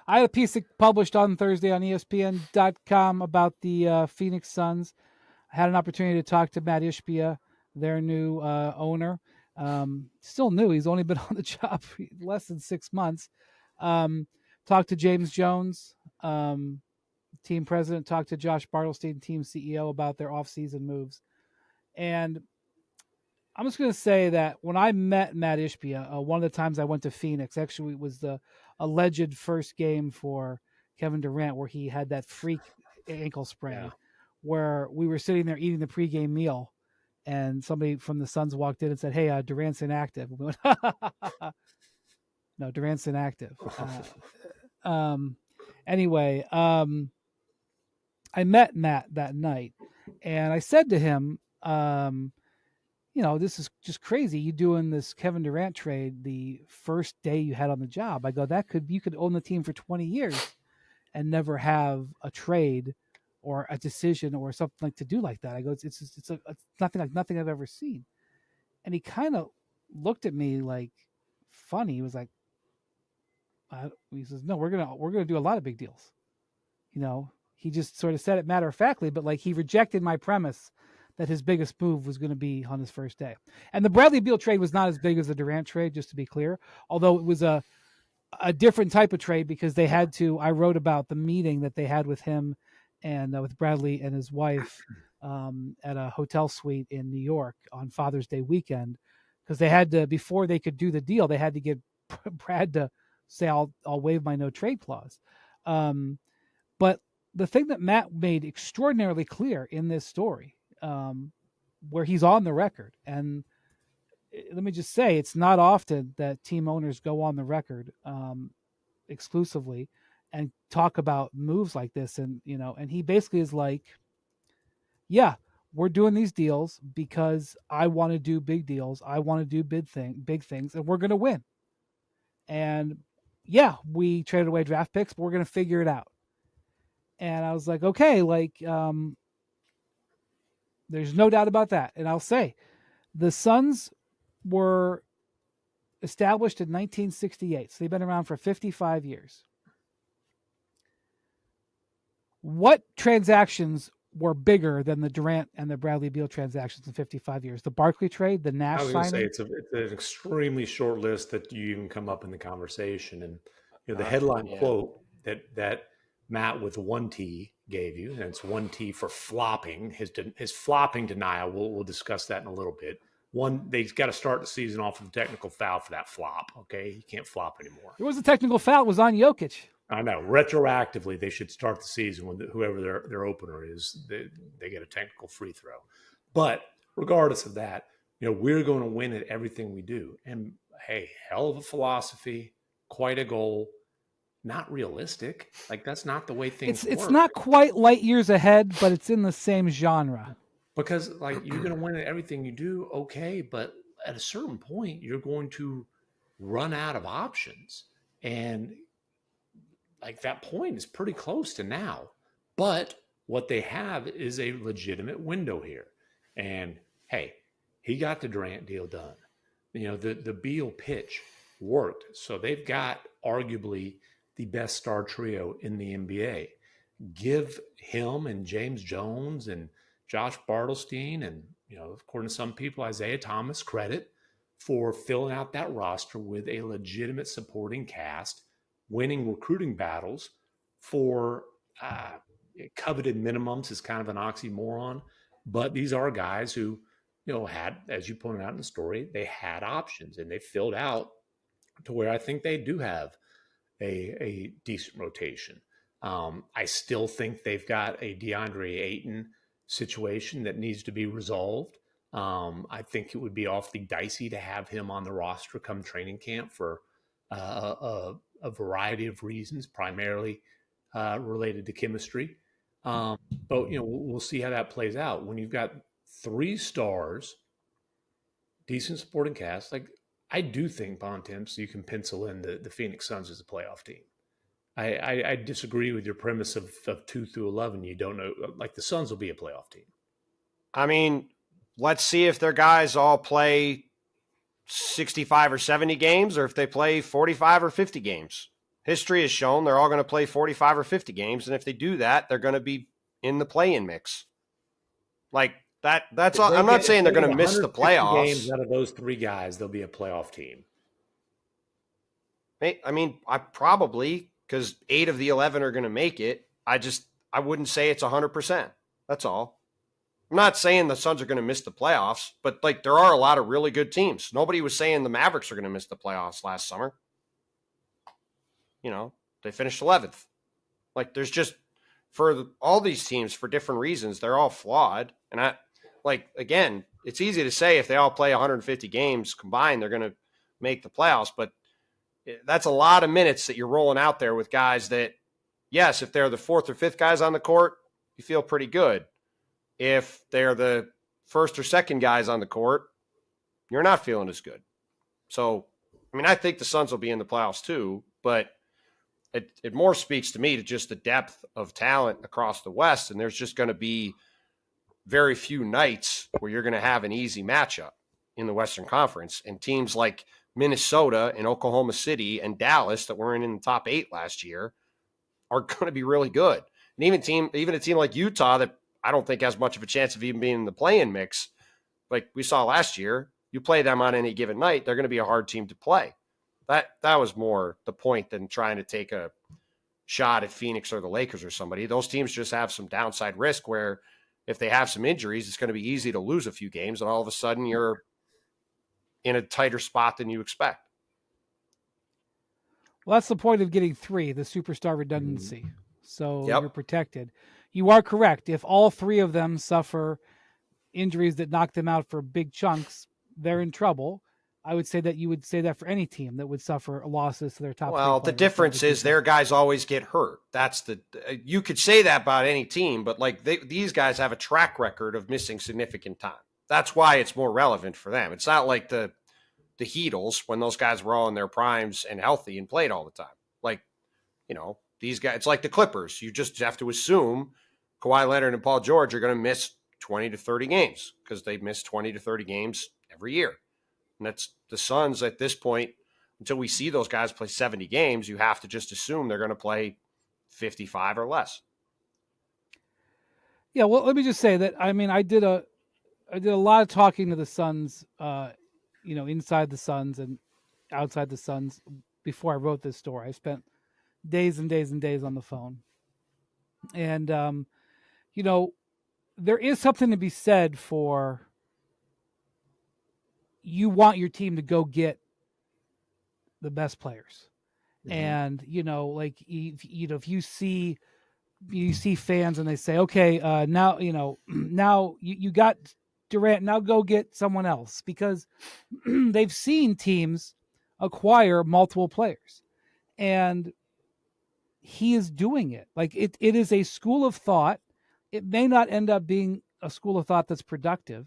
I had a piece published on Thursday on ESPN.com about the Phoenix Suns. I had an opportunity to talk to Mat Ishbia, their new owner. Still new. He's only been on the job for less than 6 months. Talked to James Jones, team president, talked to Josh Bartlestein, team CEO, about their offseason moves. And I'm just going to say that when I met Mat Ishbia, one of the times I went to Phoenix, actually it was the alleged first game for Kevin Durant, where he had that freak ankle sprain, where we were sitting there eating the pregame meal, and somebody from the Suns walked in and said, "Hey, Durant's inactive." We went, "No, Durant's inactive." Anyway, I met Matt that night, and I said to him, this is just crazy. You doing this Kevin Durant trade the first day you had on the job. I go, you could own the team for 20 years and never have a trade or a decision or something like to do like that. I go, it's nothing I've ever seen. And he kind of looked at me like funny. He was like, he says, "No, we're gonna do a lot of big deals." He just sort of said it matter of factly, but like he rejected my premise that his biggest move was going to be on his first day. And the Bradley Beal trade was not as big as the Durant trade, just to be clear, although it was a different type of trade because they had to. I wrote about the meeting that they had with him and with Bradley and his wife at a hotel suite in New York on Father's Day weekend, because they had to, before they could do the deal, they had to get Brad to say, I'll waive my no trade clause. But the thing that Matt made extraordinarily clear in this story, where he's on the record, and let me just say, it's not often that team owners go on the record exclusively and talk about moves like this. And, and he basically is like, yeah, we're doing these deals because I want to do big deals. I want to do big things, and we're going to win. And yeah, we traded away draft picks, but we're going to figure it out. And I was like, okay, there's no doubt about that. And I'll say the Suns were established in 1968. So they've been around for 55 years. What transactions were bigger than the Durant and the Bradley Beal transactions in 55 years? The Barkley trade, the Nash signing? I was going to say it's an extremely short list that you even come up in the conversation. And the headline quote that Matt with one T gave you, and it's one T for flopping. His flopping denial, we'll discuss that in a little bit. One, they've got to start the season off with a technical foul for that flop, okay? He can't flop anymore. There was a technical foul. It was on Jokic. I know. Retroactively, they should start the season when whoever their opener is, they get a technical free throw. But regardless of that, we're going to win at everything we do. And, hey, hell of a philosophy, quite a goal. Not realistic. Like, that's not the way things work. It's not quite light years ahead, but it's in the same genre. Because, like, you're going to win at everything you do, okay, but at a certain point, you're going to run out of options. And, like, that point is pretty close to now. But what they have is a legitimate window here. And, hey, he got the Durant deal done. The Beal pitch worked. So they've got arguably the best star trio in the NBA. Give him and James Jones and Josh Bartlestein and, according to some people, Isaiah Thomas credit for filling out that roster with a legitimate supporting cast, winning recruiting battles for coveted minimums is kind of an oxymoron. But these are guys who, had, as you pointed out in the story, they had options and they filled out to where I think they do have a decent rotation. I still think they've got a DeAndre Ayton situation that needs to be resolved. I think it would be awfully dicey to have him on the roster come training camp for a variety of reasons, primarily related to chemistry. But we'll see how that plays out. When you've got 3 stars, decent supporting cast, like, I do think, Bontemps, you can pencil in the Phoenix Suns as a playoff team. I disagree with your premise of 2 through 11. You don't know, like, the Suns will be a playoff team. I mean, let's see if their guys all play 65 or 70 games or if they play 45 or 50 games. History has shown they're all going to play 45 or 50 games, and if they do that, they're going to be in the play-in mix. Like that's all. I'm not saying they're going to miss the playoffs. Games out of those 3 guys, they'll be a playoff team. I mean, I probably, because 8 of the 11 are going to make it. I wouldn't say it's 100%. That's all. I'm not saying the Suns are going to miss the playoffs, but like there are a lot of really good teams. Nobody was saying the Mavericks are going to miss the playoffs last summer. You know, they finished 11th. Like there's just, for all these teams, for different reasons, they're all flawed. And again, it's easy to say if they all play 150 games combined, they're going to make the playoffs. But that's a lot of minutes that you're rolling out there with guys that, yes, if they're the 4th or 5th guys on the court, you feel pretty good. If they're the 1st or 2nd guys on the court, you're not feeling as good. So, I mean, I think the Suns will be in the playoffs too, but it more speaks to me to just the depth of talent across the West. And there's just going to be very few nights where you're going to have an easy matchup in the Western Conference. And teams like Minnesota and Oklahoma City and Dallas that weren't in the top 8 last year are going to be really good. And even a team like Utah that I don't think has much of a chance of even being in the play-in mix, like we saw last year, you play them on any given night, they're going to be a hard team to play. That was more the point than trying to take a shot at Phoenix or the Lakers or somebody. Those teams just have some downside risk where if they have some injuries, it's going to be easy to lose a few games, and all of a sudden you're in a tighter spot than you expect. Well, that's the point of getting 3, the superstar redundancy. So you're protected. You are correct. If all 3 of them suffer injuries that knock them out for big chunks, they're in trouble. I would say that you would say that for any team that would suffer losses to their top. Well, the difference is their guys always get hurt. You could say that about any team, but like these guys have a track record of missing significant time. That's why it's more relevant for them. It's not like the Heatles when those guys were all in their primes and healthy and played all the time. Like, you know, these guys, it's like the Clippers. You just have to assume Kawhi Leonard and Paul George are going to miss 20 to 30 games because they miss 20 to 30 games every year. And that's the Suns at this point. Until we see those guys play 70 games, you have to just assume they're going to play 55 or less. Yeah, well, let me just say that, I mean, I did a lot of talking to the Suns, inside the Suns and outside the Suns before I wrote this story. I spent days and days and days on the phone. And, there is something to be said for you want your team to go get the best players. Mm-hmm. And, if you see fans and they say, okay, now you got Durant, now go get someone else, because they've seen teams acquire multiple players and he is doing it. Like it is a school of thought. It may not end up being a school of thought that's productive,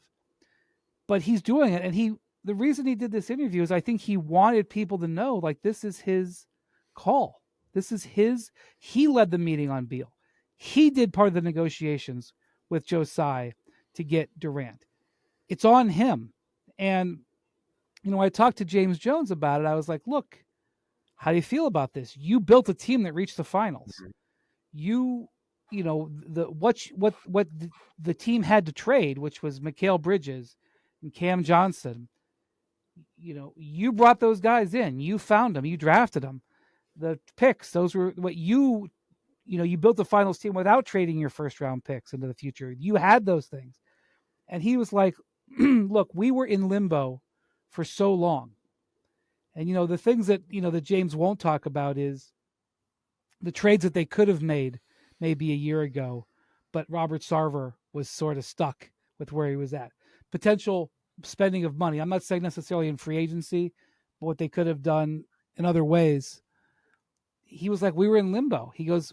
but he's doing it. And the reason he did this interview is I think he wanted people to know, like, this is his call. He led the meeting on Beal. He did part of the negotiations with Joe Tsai to get Durant. It's on him. And, I talked to James Jones about it. I was like, look, how do you feel about this? You built a team that reached the finals. What the team had to trade, which was Mikal Bridges and Cam Johnson. You brought those guys in. You found them. You drafted them. The picks, those were what you built the finals team without trading your first round picks into the future. You had those things. And he was like, look, we were in limbo for so long. And, the things that, that James won't talk about is the trades that they could have made maybe a year ago, but Robert Sarver was sort of stuck with where he was at. Potential spending of money. I'm not saying necessarily in free agency, but what they could have done in other ways. He was like, we were in limbo. He goes,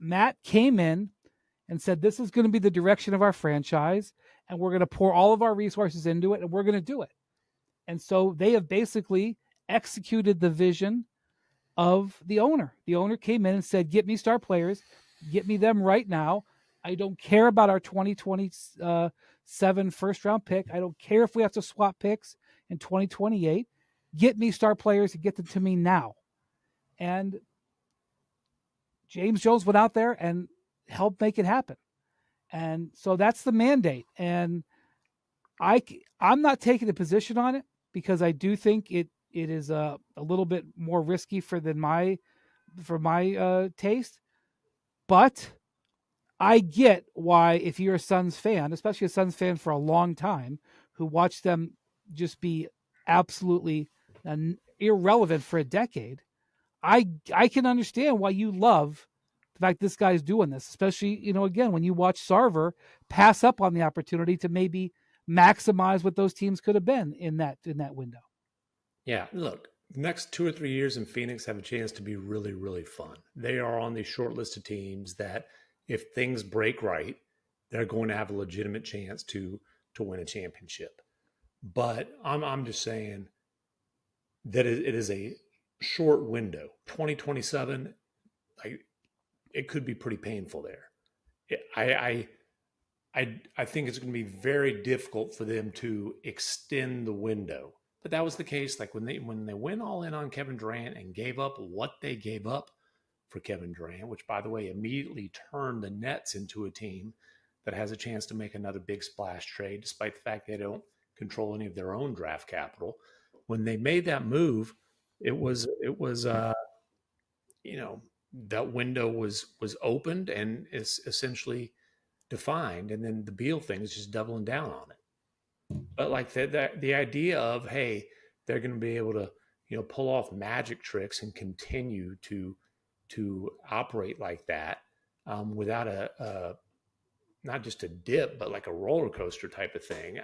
Matt came in and said, this is going to be the direction of our franchise, and we're going to pour all of our resources into it, and we're going to do it. And so they have basically executed the vision of the owner. The owner came in and said, get me star players, get me them right now. I don't care about our 2027 first round pick. I don't care if we have to swap picks in 2028. Get me star players and get them to me now. And James Jones went out there and helped make it happen. And so that's the mandate. And I'm not taking a position on it because I do think it is a little bit more risky for my taste. But I get why, if you're a Suns fan, especially a Suns fan for a long time, who watched them just be absolutely irrelevant for a decade, I can understand why you love the fact this guy's doing this, especially, again, when you watch Sarver pass up on the opportunity to maybe maximize what those teams could have been in that window. Yeah, look, the next 2 or 3 years in Phoenix have a chance to be really, really fun. They are on the short list of teams that, if things break right, they're going to have a legitimate chance to win a championship. But I'm just saying that it is a short window. 2027, it could be pretty painful there. I think it's going to be very difficult for them to extend the window. But that was the case, like when they went all in on Kevin Durant and gave up what they gave up for Kevin Durant, which, by the way, immediately turned the Nets into a team that has a chance to make another big splash trade, despite the fact they don't control any of their own draft capital. When they made that move, it was that window was opened and is essentially defined, and then the Beal thing is just doubling down on it. But like the idea of, hey, they're going to be able to pull off magic tricks and continue to operate like that without a not just a dip, but like a roller coaster type of thing.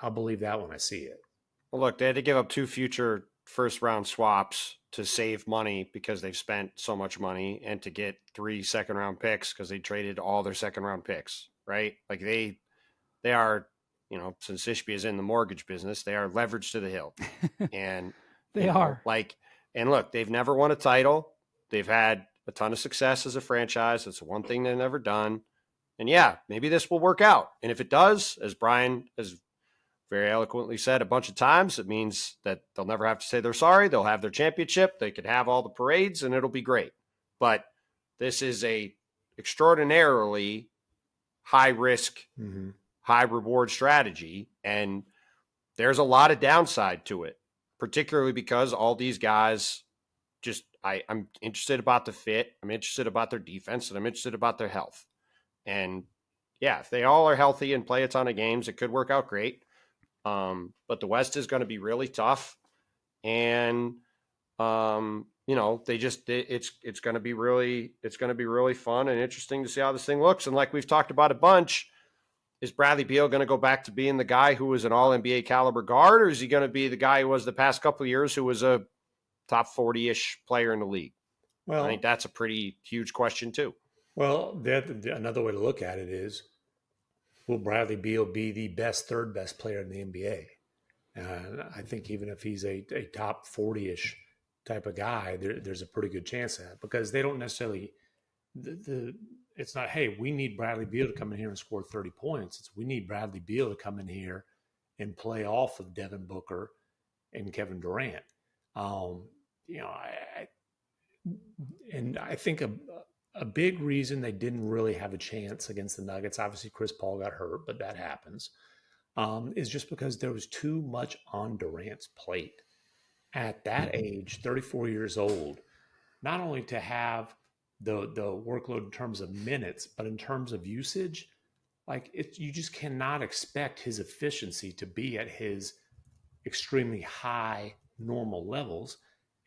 I'll believe that when I see it. Well, look, they had to give up 2 future first round swaps to save money because they've spent so much money, and to get 3 second round picks because they traded all their second round picks, right? Like they are, since Ishbia is in the mortgage business, they are leveraged to the hilt. And they are. And look, they've never won a title. They've had a ton of success as a franchise. That's the one thing they've never done. And yeah, maybe this will work out. And if it does, as Brian has very eloquently said a bunch of times, it means that they'll never have to say they're sorry. They'll have their championship. They could have all the parades and it'll be great. But this is a extraordinarily high risk, high reward strategy. And there's a lot of downside to it, particularly because all these guys I'm interested about the fit. I'm interested about their defense, and I'm interested about their health. And yeah, if they all are healthy and play a ton of games, it could work out great. But the West is going to be really tough, and it's going to be really fun and interesting to see how this thing looks. And like we've talked about a bunch, is Bradley Beal going to go back to being the guy who was an all NBA caliber guard, or is he going to be the guy who was the past couple of years, who was a top 40-ish player in the league? Well, I think that's a pretty huge question too. Well, another way to look at it is, will Bradley Beal be the third best player in the NBA? And I think even if he's a top 40-ish type of guy, there's a pretty good chance of that, because they don't necessarily it's not, hey, we need Bradley Beal to come in here and score 30 points. It's, we need Bradley Beal to come in here and play off of Devin Booker and Kevin Durant. I think a big reason they didn't really have a chance against the Nuggets, obviously Chris Paul got hurt, but that happens, is just because there was too much on Durant's plate. At that age, 34 years old, not only to have the workload in terms of minutes, but in terms of usage, you just cannot expect his efficiency to be at his extremely high normal levels.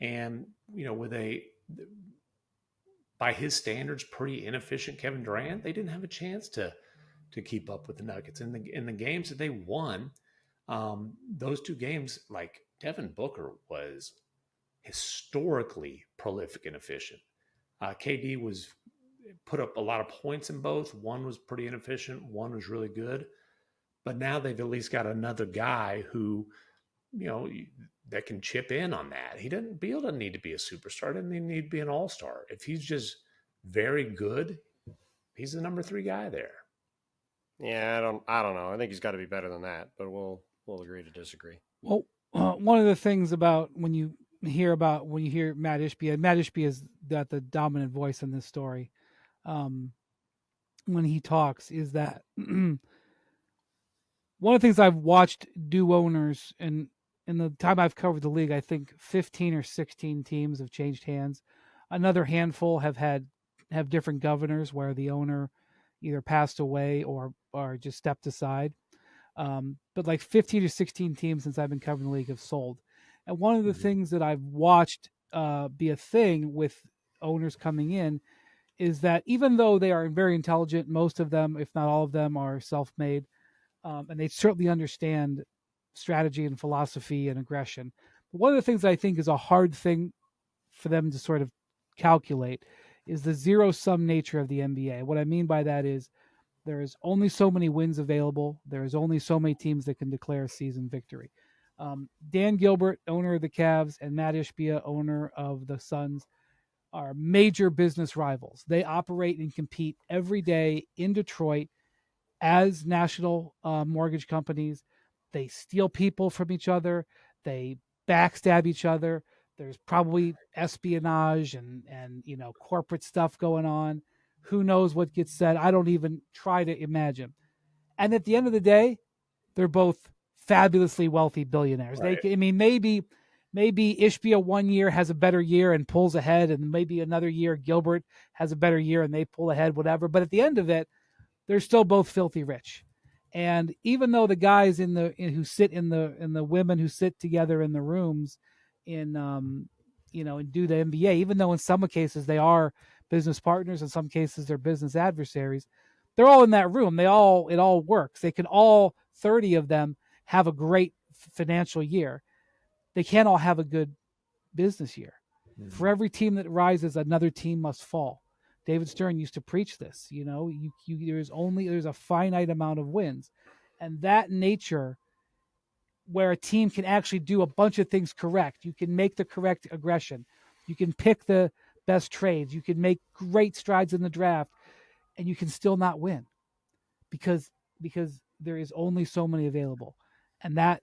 And, with by his standards, pretty inefficient Kevin Durant, they didn't have a chance to keep up with the Nuggets. In the games that they won, those 2 games, like, Devin Booker was historically prolific and efficient. KD was put up a lot of points in both. One was pretty inefficient. One was really good. But now they've at least got another guy who, that can chip in on that. Beal doesn't need to be a superstar. Doesn't even need to be an all-star. If he's just very good, he's the number 3 guy there. Yeah, I don't know. I think he's got to be better than that, but we'll agree to disagree. Well, one of the things about when you hear about when you hear Matt Ishbia. Matt Ishbia is got the dominant voice in this story. When he talks, is that one of the things I've watched do owners, and in the time I've covered the league, I think 15 or 16 teams have changed hands. Another handful have different governors where the owner either passed away or just stepped aside. But like 15 or 16 teams since I've been covering the league have sold. And one of the things that I've watched be a thing with owners coming in is that even though they are very intelligent, most of them, if not all of them, are self-made, and they certainly understand strategy and philosophy and aggression. But one of the things I think is a hard thing for them to sort of calculate is the zero-sum nature of the NBA. What I mean by that is there is only so many wins available. There is only so many teams that can declare a season victory. Dan Gilbert, owner of the Cavs, and Mat Ishbia, owner of the Suns, are major business rivals. They operate and compete every day in Detroit as national mortgage companies. They steal people from each other. They backstab each other. There's probably espionage and corporate stuff going on. Who knows what gets said? I don't even try to imagine. And at the end of the day, they're both fabulously wealthy billionaires. Right. Maybe Ishbia one year has a better year and pulls ahead, and maybe another year Gilbert has a better year and they pull ahead, whatever. But at the end of it, they're still both filthy rich. And even though the guys who sit in the women who sit together in the rooms and do the NBA, even though in some cases they are business partners, in some cases they're business adversaries, they're all in that room. It all works. They can all 30 of them have a great financial year. They can't all have a good business year. Mm-hmm. For every team that rises, another team must fall. David Stern used to preach this. There's a finite amount of wins, and that nature where a team can actually do a bunch of things correct. You can make the correct aggression. You can pick the best trades. You can make great strides in the draft, and you can still not win because there is only so many available. And that,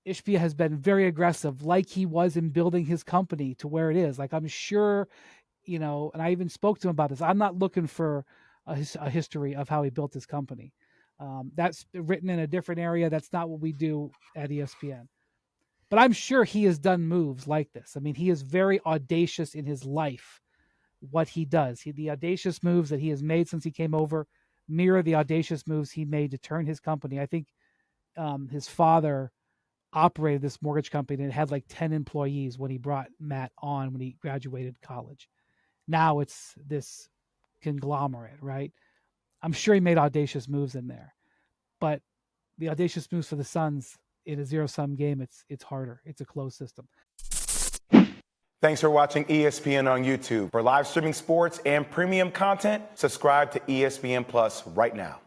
Ishbia has been very aggressive, like he was in building his company to where it is. Like, I'm sure, and I even spoke to him about this. I'm not looking for a history of how he built his company. That's written in a different area. That's not what we do at ESPN. But I'm sure he has done moves like this. I mean, he is very audacious in his life, what he does. The audacious moves that he has made since he came over mirror the audacious moves he made to turn his company. I think his father operated this mortgage company and it had like 10 employees when he brought Matt on when he graduated college. Now it's this conglomerate, right? I'm sure he made audacious moves in there, but the audacious moves for the Suns in a zero-sum game, it's harder. It's a closed system. Thanks for watching ESPN on YouTube. For live streaming sports and premium content, subscribe to ESPN Plus right now.